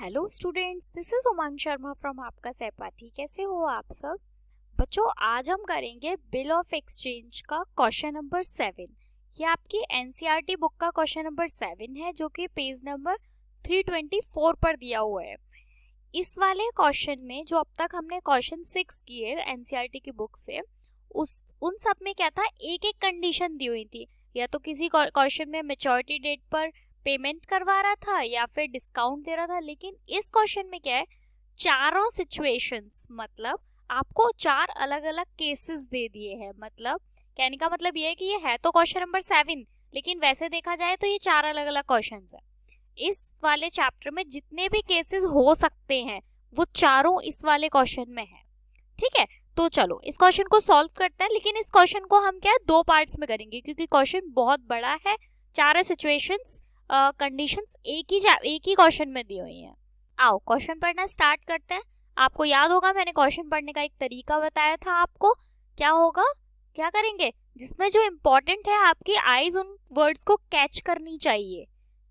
Hello students, this is Umang Sharma from आपका सहपाठी। कैसे हो आप सब बच्चों? आज हम करेंगे बिल ऑफ एक्सचेंज का क्वेश्चन नंबर 7। ये आपकी एनसीईआरटी बुक का क्वेश्चन नंबर 7 है, जो कि पेज नंबर 324 पर दिया हुआ है। इस वाले क्वेश्चन में जो अब तक हमने क्वेश्चन 6 किए एनसीईआरटी की बुक से, उन सब में क्या था, एक एक कंडीशन दी हुई थी। या तो किसी क्वेश्चन में मैच्योरिटी डेट पर पेमेंट करवा रहा था या फिर डिस्काउंट दे रहा था। लेकिन इस क्वेश्चन में क्या है, चारों सिचुएशंस, मतलब आपको 4 अलग अलग केसेस दे दिए हैं। मतलब कहने का मतलब ये है कि ये है तो क्वेश्चन नंबर 7, लेकिन वैसे देखा जाए तो ये 4 अलग अलग क्वेश्चन है। इस वाले चैप्टर में जितने भी केसेस हो सकते हैं वो चारों इस वाले क्वेश्चन में है। ठीक है, तो चलो इस क्वेश्चन को सॉल्व करते हैं। लेकिन इस क्वेश्चन को हम क्या है, 2 पार्ट्स में करेंगे, क्योंकि क्वेश्चन बहुत बड़ा है। चारों सिचुएशंस कंडीशंस एक ही क्वेश्चन में दी हुई हैं। आओ क्वेश्चन पढ़ना स्टार्ट करते हैं। आपको याद होगा मैंने क्वेश्चन पढ़ने का एक तरीका बताया था आपको। क्या होगा, क्या करेंगे, जिसमें जो इम्पोर्टेंट है आपकी आईज उन वर्ड्स को कैच करनी चाहिए।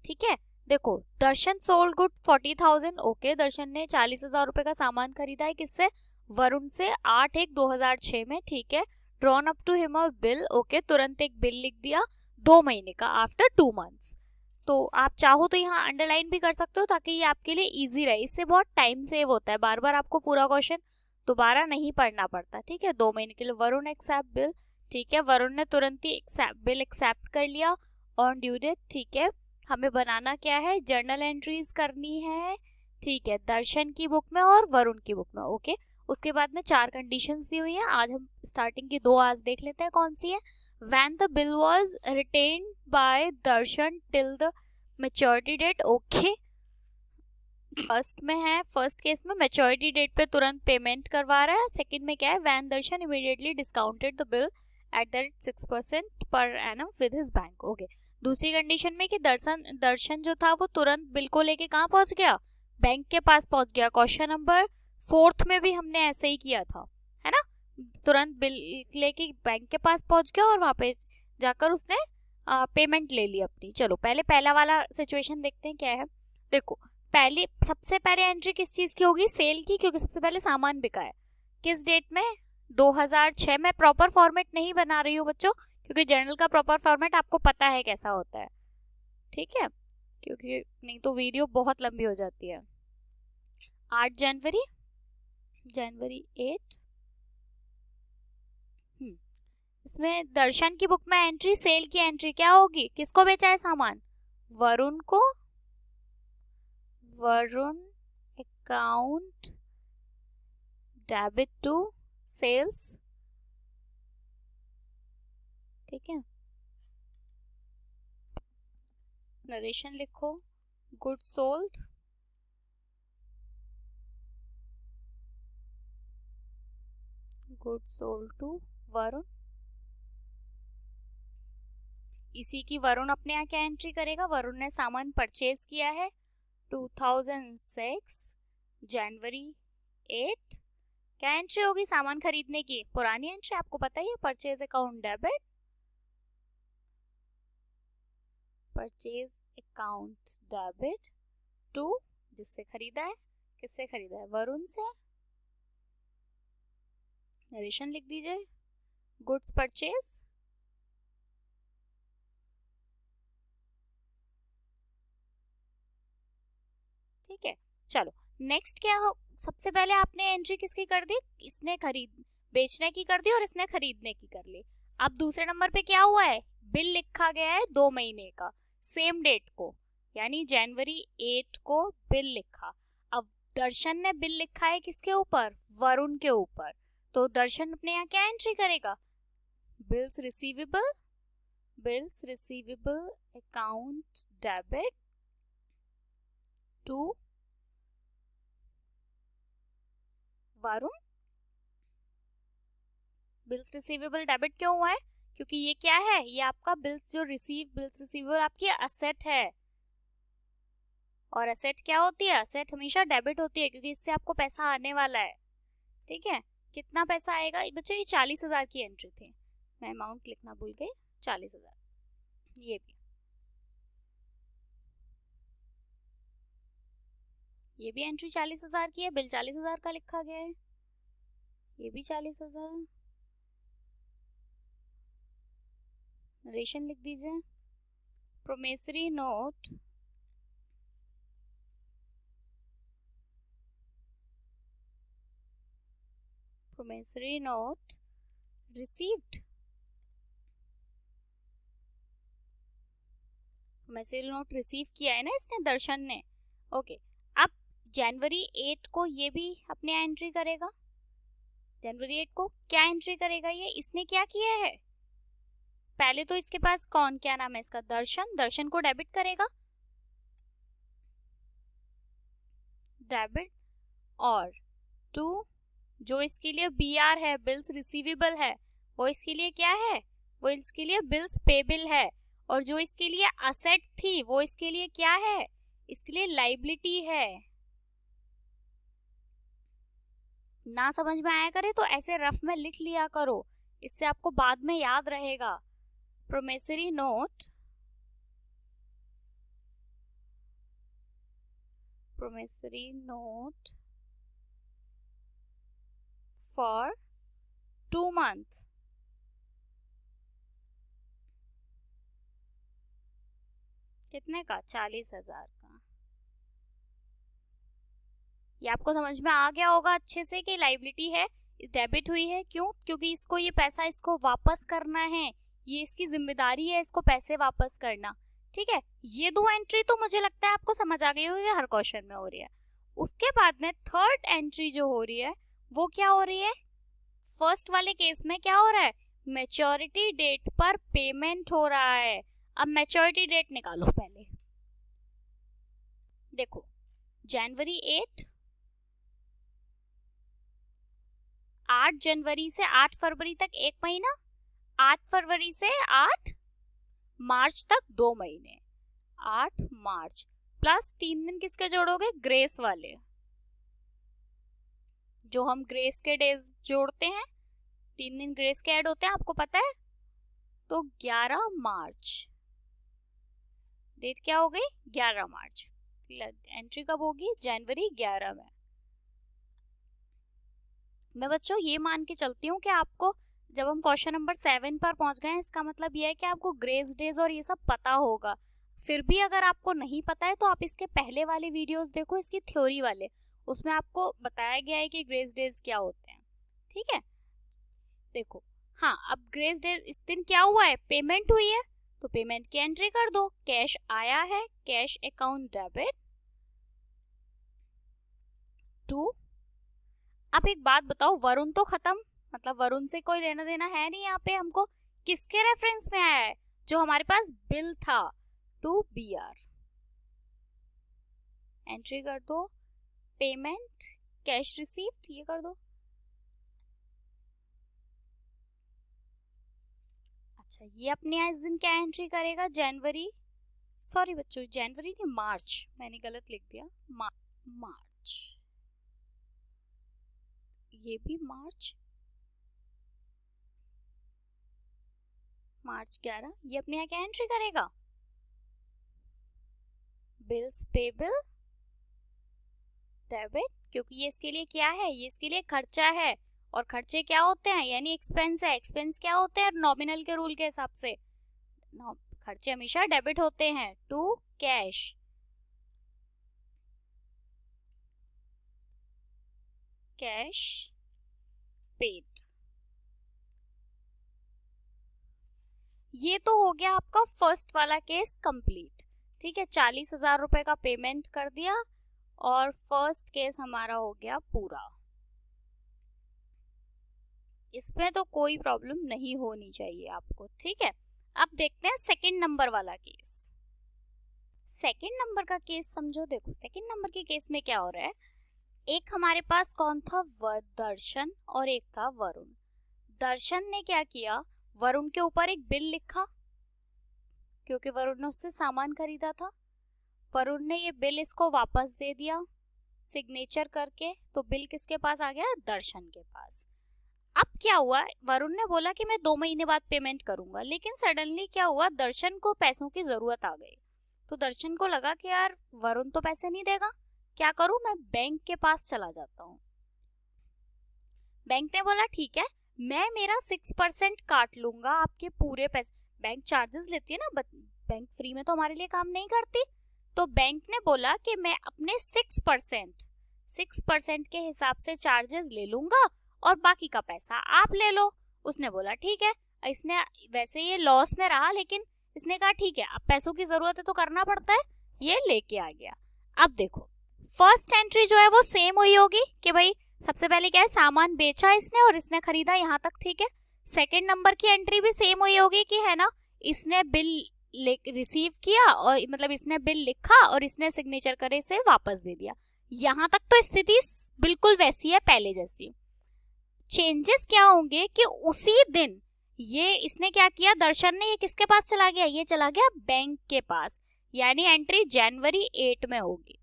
ठीक है, देखो, दर्शन सोल्ड गुड्स 40,000। ओके, दर्शन ने 40,000 रुपए का सामान खरीदा है। किससे? वरुण से, 8/1/2006 में। ठीक है, drawn up to him a bill. Okay, तुरंत एक बिल लिख दिया 2 महीने का, आफ्टर 2 मंथ्स। तो आप चाहो तो यहाँ अंडरलाइन भी कर सकते हो ताकि ये आपके लिए इजी रहे। इससे बहुत टाइम सेव होता है, बार बार आपको पूरा क्वेश्चन दोबारा नहीं पढ़ना पड़ता। ठीक है, 2 महीने के लिए वरुण एक्सेप्ट बिल। ठीक है, वरुण ने तुरंत ही बिल एक्सेप्ट कर लिया ऑन ड्यू डेट। ठीक है, हमें बनाना क्या है, जर्नल एंट्रीज करनी है। ठीक है, दर्शन की बुक में और वरुण की बुक में। ओके, उसके बाद में 4 कंडीशंस दी हुई है। आज हम स्टार्टिंग की 2 आज देख लेते हैं कौन सी है। When the bill was retained by Darshan till the maturity date. Okay, first में है, फर्स्ट केस में मैच्योरिटी डेट पे तुरंत पेमेंट करवा रहा है। सेकंड में क्या है, when Darshan immediately discounted the bill at the rate 6% पर एनम विद हिज बैंक। ओके, दूसरी कंडीशन में कि दर्शन जो था वो तुरंत बिल को लेके कहाँ पहुंच गया, बैंक के पास पहुंच गया। क्वेश्चन नंबर 4 में भी हमने ऐसे ही किया था, है ना। तुरंत बिल लेके बैंक के पास पहुंच गया और वहां पे जाकर उसने पेमेंट ले ली अपनी। चलो पहले पहला वाला सिचुएशन देखते हैं क्या है। देखो, पहले सबसे पहले एंट्री किस चीज की होगी, सेल की, क्योंकि सबसे पहले सामान बिका है। किस डेट में, 2006 में। प्रॉपर फॉर्मेट नहीं बना रही हूँ बच्चों, क्योंकि जर्नल का प्रॉपर फॉर्मेट आपको पता है कैसा होता है। ठीक है, क्योंकि नहीं तो वीडियो बहुत लंबी हो जाती है। 8 जनवरी, जनवरी 8। इसमें दर्शन की बुक में एंट्री, सेल की एंट्री क्या होगी, किसको बेचा है सामान, वरुण को। Varun account debit to sales. ठीक है, नरेशन लिखो, good sold, good sold to Varun. इसी की वरुण अपने यहाँ क्या एंट्री करेगा, वरुण ने सामान परचेज किया है 2006 जनवरी 8। क्या एंट्री होगी सामान खरीदने की, पुरानी एंट्री, आपको पता ही है, purchase account debit, purchase account debit to, जिससे खरीदा है, किससे खरीदा है, वरुण से। नरेशन लिख दीजिए, गुड्स परचेज। ठीक है, चलो नेक्स्ट क्या हो, सबसे पहले आपने एंट्री किसकी कर दी, इसने खरीद बेचने की कर दी और इसने खरीदने की कर ली। अब दूसरे नंबर पे क्या हुआ है, बिल लिखा गया है 2 महीने का, सेम डेट को, यानी जनवरी 8 को बिल लिखा। अब दर्शन ने बिल लिखा है किसके ऊपर, वरुण के ऊपर। तो दर्शन अपने यहाँ क्या एंट्री करेगा, bills receivable, bills receivable account debit to Varun. Bills receivable debit क्यों हुआ है, क्योंकि ये क्या है, ये आपका बिल्स रिसीवेबल आपकी असेट है। और असेट क्या होती है, असेट हमेशा डेबिट होती है, क्योंकि इससे आपको पैसा आने वाला है। ठीक है, कितना पैसा आएगा बच्चों, ये 40,000 की एंट्री थी, मैं अमाउंट लिखना भूल गई, 40,000। ये भी ये भी एंट्री 40,000 की है, बिल 40,000 का लिखा गया है, ये भी 40,000। नरेशन लिख दीजिए। Promissory note received. Promissory note receive किया है ना इसने, दर्शन ने। ओके, अब जनवरी 8 को ये भी अपने एंट्री करेगा। जनवरी 8 को क्या एंट्री करेगा ये, इसने क्या किया है, पहले तो इसके पास कौन, क्या नाम है इसका, दर्शन को डेबिट करेगा, डेबिट, और टू जो इसके लिए BR है, बिल्स रिसीवेबल है, वो इसके लिए क्या है, वो इसके लिए बिल्स पेबल है, और जो इसके लिए असेट थी वो इसके लिए क्या है, इसके लिए लाइबिलिटी है। ना समझ में आया करे तो ऐसे रफ में लिख लिया करो, इससे आपको बाद में याद रहेगा। Promissory note for 2 months। कितने का, 40,000 का। ये आपको समझ में आ गया होगा अच्छे से कि लाइबिलिटी है, डेबिट हुई है, क्यों, क्योंकि इसको ये पैसा इसको वापस करना है, ये इसकी जिम्मेदारी है इसको पैसे वापस करना। ठीक है, ये 2 एंट्री तो मुझे लगता है आपको समझ आ गई होगी, हर क्वेश्चन में हो रही है। उसके बाद में थर्ड एंट्री जो हो रही है वो क्या हो रही है, फर्स्ट वाले केस में क्या हो रहा है, मैच्योरिटी डेट पर पेमेंट हो रहा है। अब मैच्योरिटी डेट निकालो पहले, देखो जनवरी 8 जनवरी से 8 फरवरी तक 1 महीना, 8 फरवरी से 8 मार्च तक 2 महीने, 8 मार्च प्लस 3 दिन किसके जोड़ोगे, ग्रेस वाले, जो हम ग्रेस के डेज जोड़ते हैं, 3 दिन ग्रेस के ऐड होते हैं, आपको पता है। तो 11 मार्च, डेट क्या हो गई, 11 मार्च। एंट्री कब होगी, जनवरी 11 में। मैं बच्चों ये मान के चलती हूँ कि आपको जब हम क्वेश्चन नंबर 7 पर पहुंच गए हैं, इसका मतलब ये है कि आपको ग्रेस डेज और ये सब पता होगा। फिर भी अगर आपको नहीं पता है तो आप इसके पहले वाले वीडियोस देखो, इसकी थ्योरी वाले, उसमें आपको बताया गया है कि ग्रेस डेज क्या होते हैं। ठीक है, देखो, हाँ, अब ग्रेस डेज इस दिन क्या हुआ है, पेमेंट हुई है, तो पेमेंट की एंट्री कर दो, कैश आया है, कैश अकाउंट डेबिट टू। अब एक बात बताओ, वरुण तो खत्म, मतलब वरुण से कोई लेना देना है नहीं, यहाँ पे हमको किसके रेफरेंस में आया है, जो हमारे पास बिल था, टू BR। एंट्री कर दो, पेमेंट, कैश रिसीव्ड, ये कर दो। अच्छा, ये अपने यहाँ इस दिन क्या एंट्री करेगा, जनवरी, सॉरी बच्चों जनवरी नहीं, मार्च, मैंने गलत लिख दिया, मार्च, ये भी मार्च, मार्च 11, ये अपने यहाँ क्या एंट्री करेगा, बिल्स पेबल डेबिट, क्योंकि ये इसके लिए क्या है, ये इसके लिए खर्चा है, और खर्चे क्या होते हैं, यानी एक्सपेंस है, एक्सपेंस क्या होते हैं नॉमिनल के रूल के हिसाब से, खर्चे हमेशा डेबिट होते हैं, टू कैश, कैश पेड। ये तो हो गया आपका फर्स्ट वाला केस कंप्लीट। ठीक है, 40,000 रुपए का पेमेंट कर दिया और फर्स्ट केस हमारा हो गया पूरा। इसमें तो कोई प्रॉब्लम नहीं होनी चाहिए आपको। ठीक है, अब देखते हैं सेकंड नंबर वाला केस। सेकंड नंबर का केस समझो, देखो सेकंड नंबर के केस में क्या हो रहा है, एक हमारे पास कौन था, दर्शन, और एक था वरुण। दर्शन ने क्या किया, वरुण के ऊपर एक बिल लिखा, क्योंकि वरुण ने उससे सामान खरीदा था। वरुण ने ये बिल इसको वापस दे दिया सिग्नेचर करके, तो बिल किसके पास आ गया, दर्शन के पास। अब क्या हुआ, वरुण ने बोला कि मैं 2 महीने बाद पेमेंट करूंगा, लेकिन सडनली क्या हुआ, दर्शन को पैसों की जरूरत आ गई। तो दर्शन को लगा कि यार वरुण तो पैसे नहीं देगा, क्या करूं, मैं बैंक के पास चला जाता हूं। बैंक ने बोला ठीक है, मैं मेरा 6% काट लूंगा आपके पूरे पैसे। बैंक चार्जेस लेती है ना, बैंक फ्री में तो हमारे लिए काम नहीं करती। तो बैंक ने बोला कि मैं अपने 6% के हिसाब से चार्जेस ले लूंगा और बाकी का पैसा आप ले लो। उसने बोला ठीक है। इसने वैसे ये लॉस में रहा, लेकिन इसने कहा ठीक है, अब पैसों की जरूरत है तो करना पड़ता है, ये लेके आ गया। अब देखो फर्स्ट एंट्री जो है वो सेम हुई होगी कि भाई सबसे पहले क्या है, सामान बेचा इसने और इसने खरीदा, यहाँ तक ठीक है। सेकंड नंबर की एंट्री भी सेम हुई होगी कि है ना, इसने बिल रिसीव किया और मतलब इसने बिल लिखा और इसने सिग्नेचर करे से वापस दे दिया। यहाँ तक तो स्थिति बिल्कुल वैसी है पहले जैसी। चेंजेस क्या होंगे कि उसी दिन ये इसने क्या किया, दर्शन ने, ये किसके पास चला गया, ये चला गया बैंक के पास, यानी एंट्री जनवरी 8 में होगी।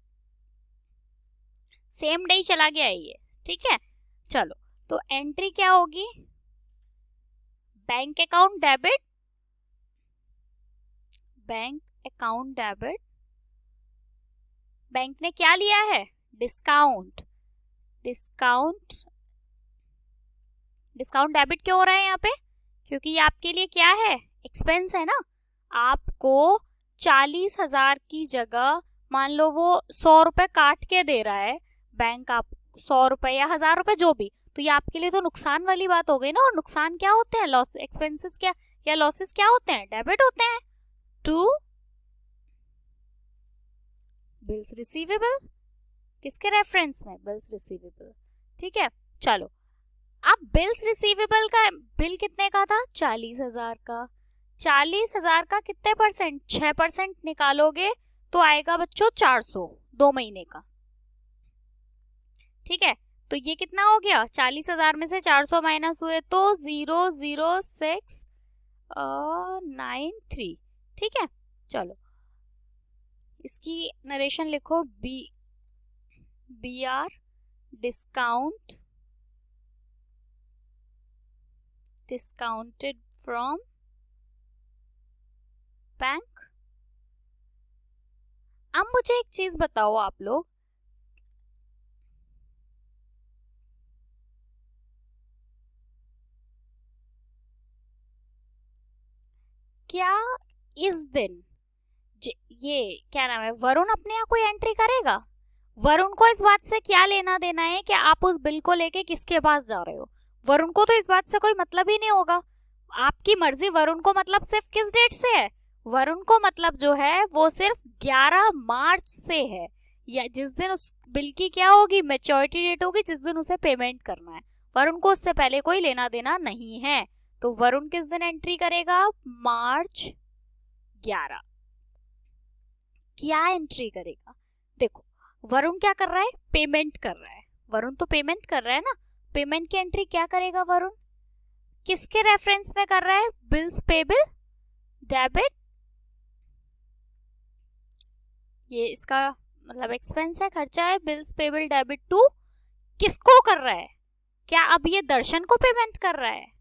सेम डे चला गया है ये, ठीक है। चलो तो एंट्री क्या होगी, bank account debit, bank account debit, bank ने क्या लिया है, डिस्काउंट। डिस्काउंट डेबिट क्यों हो रहा है यहाँ पे, क्योंकि ये आपके लिए क्या है, एक्सपेंस है ना। आपको 40,000 की जगह मान लो वो 100 रुपए काट के दे रहा है बैंक, आप 100 रुपए या 1000 रुपए जो भी, तो ये आपके लिए तो नुकसान वाली बात हो गई ना। और नुकसान क्या होते हैं, लॉस, एक्सपेंसेस क्या या लॉसेस क्या होते हैं, डेबिट होते हैं टू बिल्स रिसीवेबल। किसके रेफरेंस में, बिल्स रिसीवेबल, ठीक है। चलो अब बिल्स रिसीवेबल का बिल कितने का था, 40,000 का। 40,000 का कितने परसेंट, 6% निकालोगे तो आएगा बच्चों 400, 2 महीने का, ठीक है। तो ये कितना हो गया, 40,000 में से 400 माइनस हुए तो 00693, ठीक है। चलो इसकी नरेशन लिखो, BR discounted from बैंक। अब मुझे एक चीज बताओ आप लोग, क्या इस दिन ये क्या नाम है, वरुण अपने यहाँ कोई एंट्री करेगा? वरुण को इस बात से क्या लेना देना है कि आप उस बिल को लेके किसके पास जा रहे हो? वरुण को तो इस बात से कोई मतलब ही नहीं होगा, आपकी मर्जी। वरुण को मतलब सिर्फ किस डेट से है, वरुण को मतलब जो है वो सिर्फ 11 मार्च से है, या जिस दिन उस बिल की क्या होगी, मैच्योरिटी डेट होगी, जिस दिन उसे पेमेंट करना है। वरुण को उससे पहले कोई लेना देना नहीं है। तो वरुण किस दिन एंट्री करेगा, मार्च 11। क्या एंट्री करेगा, देखो वरुण क्या कर रहा है, पेमेंट कर रहा है। वरुण तो पेमेंट कर रहा है ना, पेमेंट की एंट्री क्या करेगा वरुण, किसके रेफरेंस में कर रहा है, बिल्स पेबल डेबिट, ये इसका मतलब एक्सपेंस है, खर्चा है, बिल्स पेबल डेबिट टू किसको कर रहा है, क्या अब ये दर्शन को पेमेंट कर रहा है?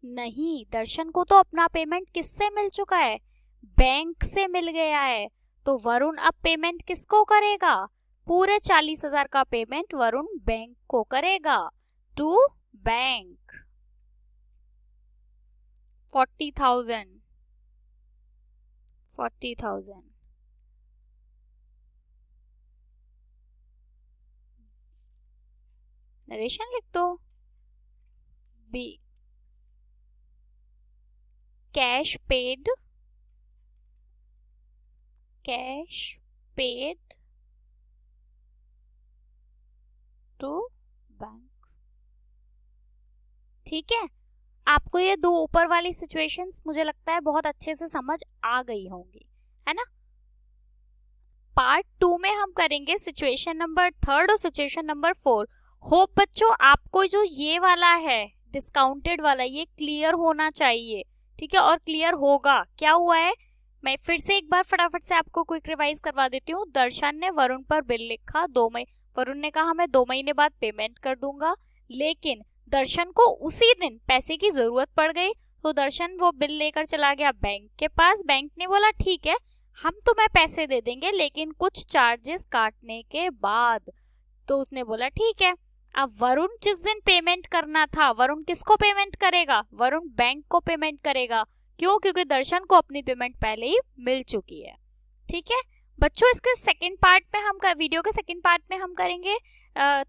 नहीं, दर्शन को तो अपना पेमेंट किससे मिल चुका है, बैंक से मिल गया है। तो वरुण अब पेमेंट किसको करेगा, पूरे 40,000 का पेमेंट वरुण बैंक को करेगा, टू बैंक 40,000। नरेशन लिख दो, be cash paid to bank, ठीक है। आपको ये दो ऊपर वाली सिचुएशंस मुझे लगता है बहुत अच्छे से समझ आ गई होंगी, है ना। पार्ट 2 में हम करेंगे सिचुएशन नंबर 3 और सिचुएशन नंबर 4। होप बच्चों आपको जो ये वाला है डिस्काउंटेड वाला, ये क्लियर होना चाहिए, ठीक है। और क्लियर होगा, क्या हुआ है मैं फिर से एक बार फटाफट से आपको क्विक रिवाइज करवा देती हूँ। दर्शन ने वरुण पर बिल लिखा, वरुण ने कहा मैं 2 महीने बाद पेमेंट कर दूंगा, लेकिन दर्शन को उसी दिन पैसे की जरूरत पड़ गई, तो दर्शन वो बिल लेकर चला गया बैंक के पास। बैंक ने बोला ठीक है, हम तुम्हें पैसे दे देंगे लेकिन कुछ चार्जेस काटने के बाद। तो उसने बोला ठीक है। अब वरुण जिस दिन पेमेंट करना था, वरुण किसको पेमेंट करेगा? वरुण बैंक को पेमेंट करेगा। क्यों? क्योंकि दर्शन को अपनी पेमेंट पहले ही मिल चुकी है। ठीक है बच्चों, इसके सेकंड पार्ट में हम वीडियो के सेकंड पार्ट में हम करेंगे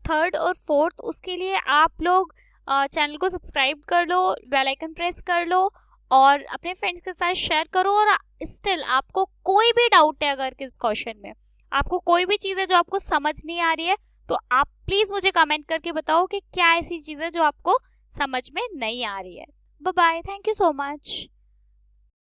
थर्ड और फोर्थ। उसके लिए आप लोग चैनल को सब्सक्राइब कर लो, बेल आइकन प्रेस कर लो और अपने फ्रेंड्स के साथ शेयर करो। और स्टिल आपको कोई भी डाउट है अगर किस क्वेश्चन में, आपको कोई भी चीज है जो आपको समझ नहीं आ रही है, तो आप प्लीज मुझे कमेंट करके बताओ कि क्या ऐसी चीज है जो आपको समझ में नहीं आ रही है। Bye bye, thank you so much.